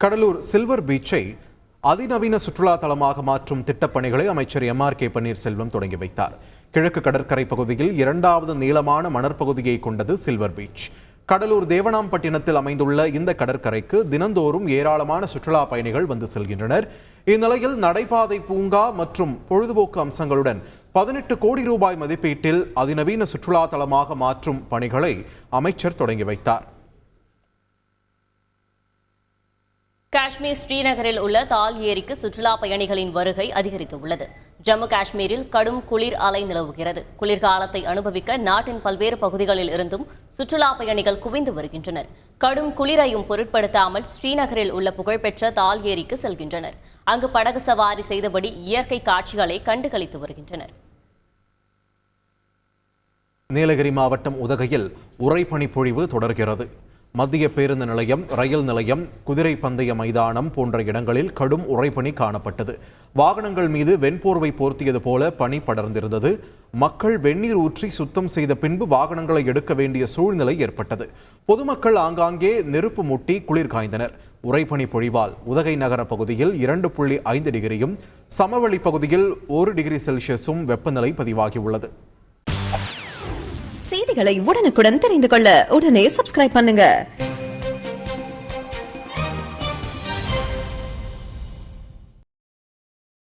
Cuddalore silver பீச்சை அதிநவீன சுற்றுலா தலமாக மாற்றும் திட்டப்பணிகளை அமைச்சர் எம்.ஆர்.கே. பன்னீர்செல்வம் தொடங்கி வைத்தார். கிழக்கு கடற்கரை பகுதியில் இரண்டாவது நீளமான மணற்பகுதியை கொண்டது சில்வர் பீச். கடலூர் தேவனாம்பட்டினத்தில் அமைந்துள்ள இந்த கடற்கரைக்கு தினந்தோறும் ஏராளமான சுற்றுலா பயணிகள் வந்து செல்கின்றனர். இந்நிலையில் நடைபாதை, பூங்கா மற்றும் பொழுதுபோக்கு அம்சங்களுடன் 18 கோடி ரூபாய் மதிப்பீட்டில் அதிநவீன சுற்றுலா தலமாக மாற்றும் பணிகளை அமைச்சர் தொடங்கி வைத்தார். காஷ்மீர் ஸ்ரீநகரில் உள்ள தால் ஏரிக்கு சுற்றுலா பயணிகளின் வருகை அதிகரித்துள்ளது. ஜம்மு காஷ்மீரில் கடும் குளிர் அலை நிலவுகிறது. குளிர்காலத்தை அனுபவிக்க நாட்டின் பல்வேறு பகுதிகளில் இருந்தும் சுற்றுலா பயணிகள் குவிந்து வருகின்றனர். கடும் குளிரையும் பொருட்படுத்தாமல் ஸ்ரீநகரில் உள்ள புகழ்பெற்ற தால் ஏரிக்கு செல்கின்றனர். அங்கு படகு சவாரி செய்தபடி இயற்கை காட்சிகளை கண்டுகளித்து வருகின்றனர். நீலகிரி மாவட்டம் உதகையில் உறைபனி பொழிவு தொடர்கிறது. மத்திய பேருந்து நிலையம், ரயில் நிலையம், குதிரை பந்தய மைதானம் போன்ற இடங்களில் கடும் உறைபனி காணப்பட்டது. வாகனங்கள் மீது வெண்போர்வை போர்த்தியது போல பனி படர்ந்திருந்தது. மக்கள் வெந்நீர் ஊற்றி சுத்தம் செய்த பின்பு வாகனங்களை எடுக்க வேண்டிய சூழ்நிலை ஏற்பட்டது. பொதுமக்கள் ஆங்காங்கே நெருப்பு மூட்டி குளிர் காய்ந்தனர். உறைபனி பொழிவால் உதகை நகர பகுதியில் 2.5 டிகிரியும், சமவெளி பகுதியில் 1 டிகிரி செல்சியஸும் வெப்பநிலை பதிவாகியுள்ளது. செய்திகளை உடனுக்குடன் தெரிந்து கொள்ள உடனே சப்ஸ்கிரைப் பண்ணுங்க.